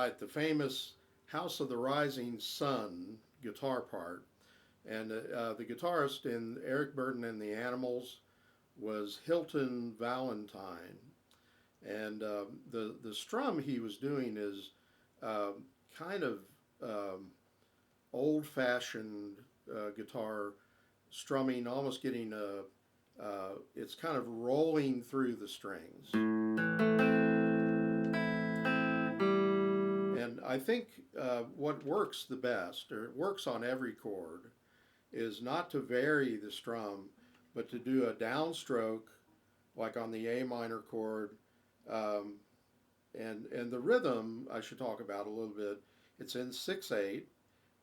right, the famous House of the Rising Sun guitar part. And the guitarist in Eric Burden and the Animals was Hilton Valentine. And the strum he was doing is uh, kind of um, old fashioned guitar strumming, almost getting it's kind of rolling through the strings. And I think what works the best, or it works on every chord, is not to vary the strum, but to do a downstroke, like on the A minor chord. Um, and the rhythm I should talk about a little bit. It's in 6/8,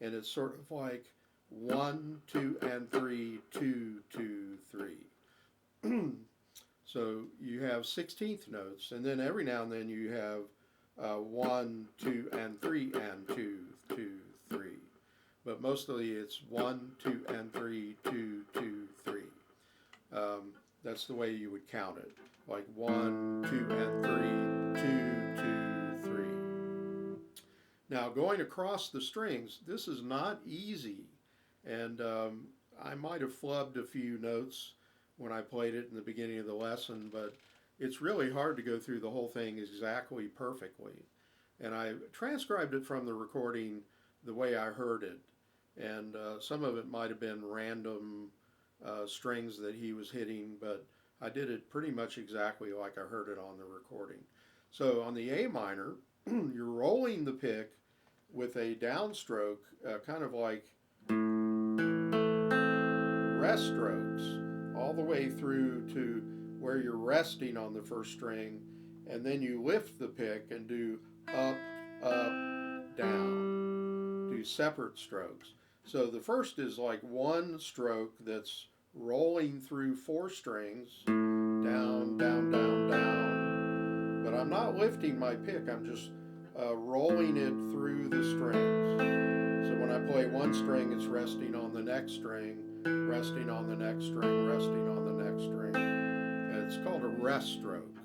and it's sort of like 1, 2, and 3, 2, 2, 3. So you have 16th notes, and then every now and then you have 1, 2, and 3, and 2, 2, 3. But mostly it's 1, 2, and 3, 2, 2, 3. That's the way you would count it, like 1, 2, and 3, 2, 2, 3. Now going across the strings, this is not easy, and I might have flubbed a few notes when I played it in the beginning of the lesson, but it's really hard to go through the whole thing exactly perfectly. And I transcribed it from the recording the way I heard it, and some of it might have been random strings that he was hitting, but I did it pretty much exactly like I heard it on the recording. So on the A minor, you're rolling the pick with a downstroke, kind of like rest strokes, all the way through to where you're resting on the first string, and then you lift the pick and do up, up, down, do separate strokes. So the first is like one stroke that's rolling through 4 strings, down, down, down, down. But I'm not lifting my pick, I'm just rolling it through the strings. So when I play one string, it's resting on the next string, resting on the next string, resting on the next string. And it's called a rest stroke.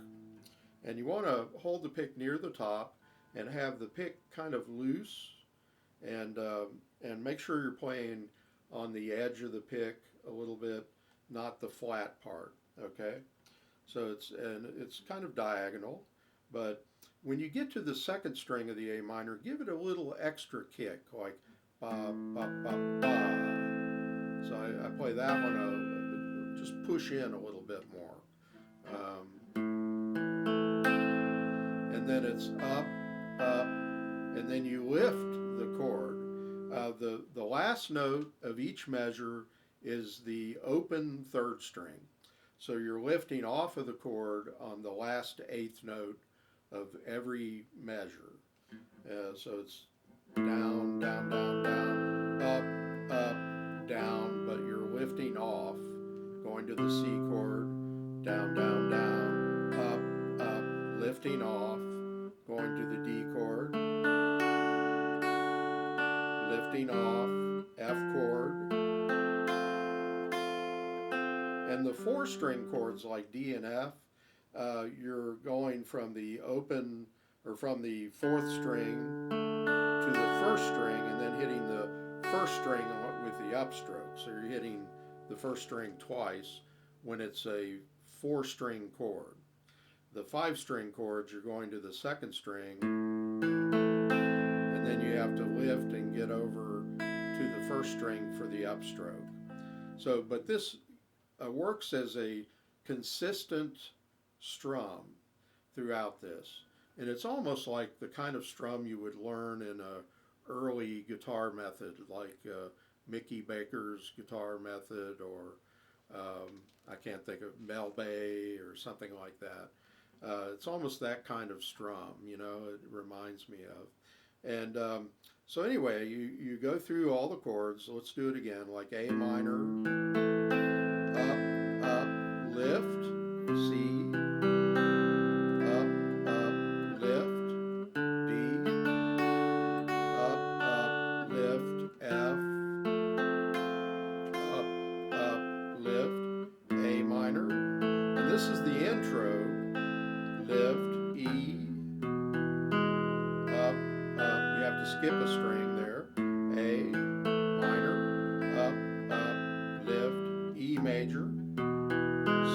And you want to hold the pick near the top and have the pick kind of loose, and make sure you're playing on the edge of the pick a little bit, not the flat part. Okay, so it's kind of diagonal, but when you get to the second string of the A minor, give it a little extra kick, like ba ba ba ba. So I play that one, just push in a little bit more, and then it's up, up, and then you lift the chord. The last note of each measure is the open third string. So you're lifting off of the chord on the last eighth note of every measure. So it's down, down, down, down, up, down, but you're lifting off, going to the C chord, down, down, down, up, lifting off, going to the D chord, lifting off, F chord, and the 4 string chords like D and F, you're going from the open, or from the 4th string to the 1st string, and then hitting the 1st string with the upstroke. So you're hitting the 1st string twice when it's a 4 string chord. The 5 string chords, you're going to the 2nd string, and then you have to lift and get over to the 1st string for the upstroke. So, but this works as a consistent strum throughout this. And it's almost like the kind of strum you would learn in a early guitar method, like Mickey Baker's guitar method, or I can't think of Mel Bay or something like that. It's almost that kind of strum, it reminds me of. And so anyway, you go through all the chords. Let's do it again, like A minor, up, lift, C, up, lift, D, up, lift, F, up, lift, A minor. And this is the intro, lift, E, up,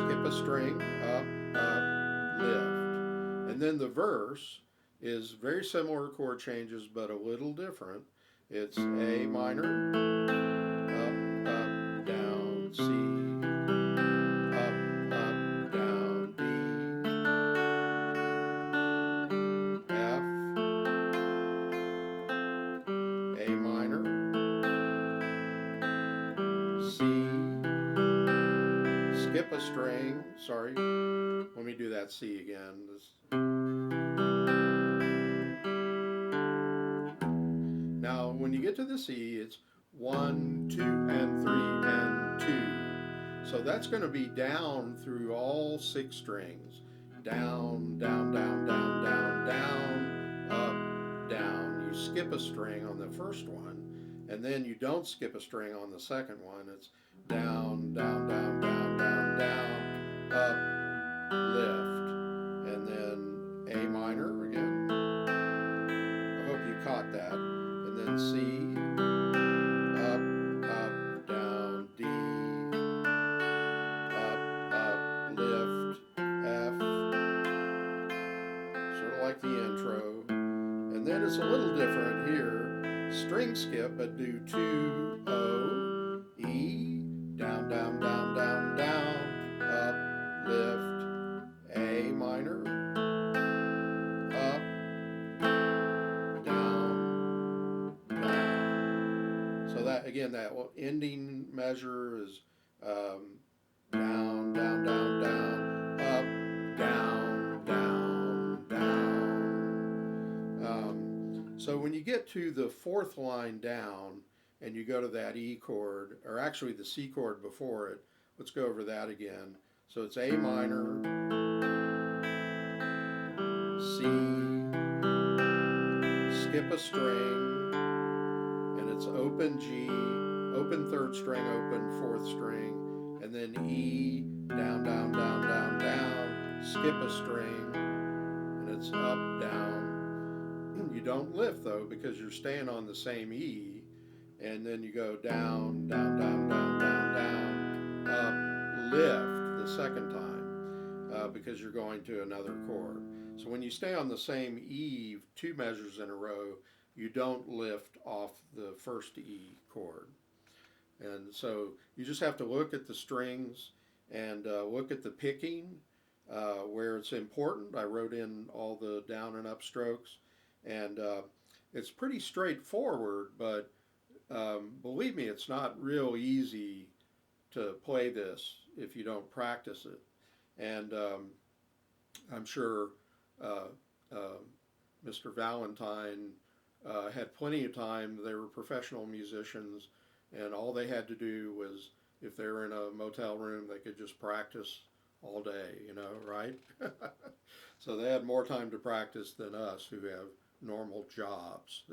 skip a string, lift. And then the verse is very similar chord changes but a little different. It's A minor, down, C, down, D, F, A minor, C, skip a string, sorry, let me do that C again. Now, when you get to the C, it's 1, 2, and 3, and 2. So that's going to be down through all 6 strings. Down, down, down, down, down, down, up, down. You skip a string on the first one, and then you don't skip a string on the second one. It's down, down, down, down, down, down, up, lift. And then A minor again. I hope you caught that. And then C, up, down, D, up, lift, F, sort of like the intro. And then it's a little different here, string skip, but do 2, O, E, down, down, down, down, down, up, lift, A minor, up, so that again, that ending measure is down, down, down, down, up, down, down, down. So when you get to the 4th line down and you go to that E chord, or actually the C chord before it, let's go over that again. So it's A minor, C, skip a string, and it's open G, open 3rd string, open 4th string, and then E, down, down, down, down, down, skip a string, and it's up, down. You don't lift though because you're staying on the same E, and then you go down, down, down, down, down, down, up, lift the second time because you're going to another chord. So when you stay on the same E 2 measures in a row, you don't lift off the first E chord. And so you just have to look at the strings and look at the picking where it's important. I wrote in all the down and up strokes, and it's pretty straightforward, but believe me, it's not real easy to play this if you don't practice it. And I'm sure Mr. Valentine had plenty of time. They were professional musicians, and all they had to do was, if they were in a motel room, they could just practice all day, right? So they had more time to practice than us who have normal jobs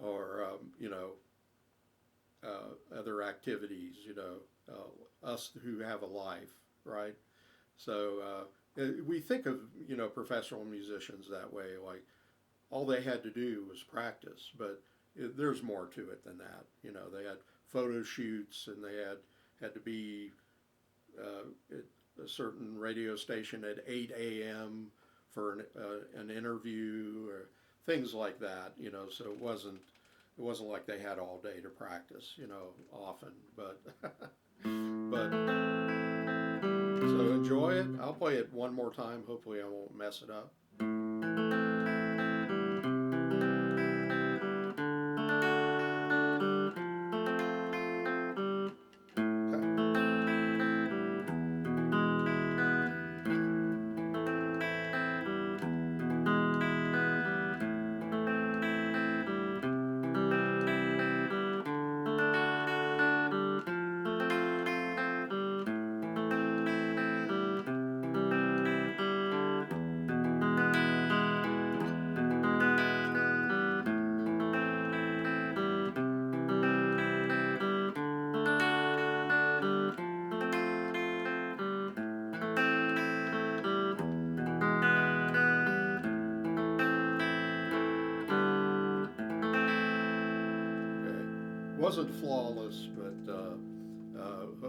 or, other activities, us who have a life, right? So we think of, professional musicians that way, like all they had to do was practice, but there's more to it than that. They had photo shoots, and they had to be at a certain radio station at 8 a.m. for an interview or things like that. So it wasn't like they had all day to practice. Often, but but so enjoy it. I'll play it one more time. Hopefully, I won't mess it up. Wasn't flawless, but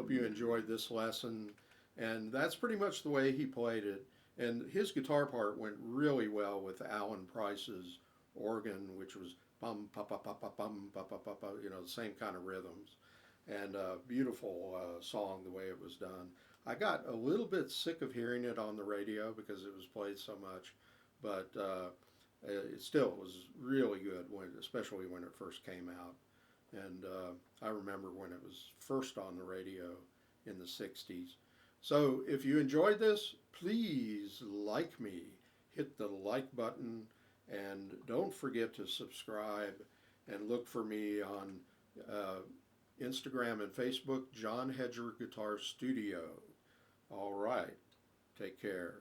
hope you enjoyed this lesson. And that's pretty much the way he played it. And his guitar part went really well with Alan Price's organ, which was bum, pa, pa, pa, pa, bum, pa, pa, pa, pa, the same kind of rhythms. And beautiful song the way it was done. I got a little bit sick of hearing it on the radio because it was played so much, but it still was really good, especially when it first came out. And I remember when it was first on the radio in the 60s. So if you enjoyed this, please like me, hit the like button, and don't forget to subscribe and look for me on Instagram and Facebook, John Hedger Guitar Studio. All right, take care.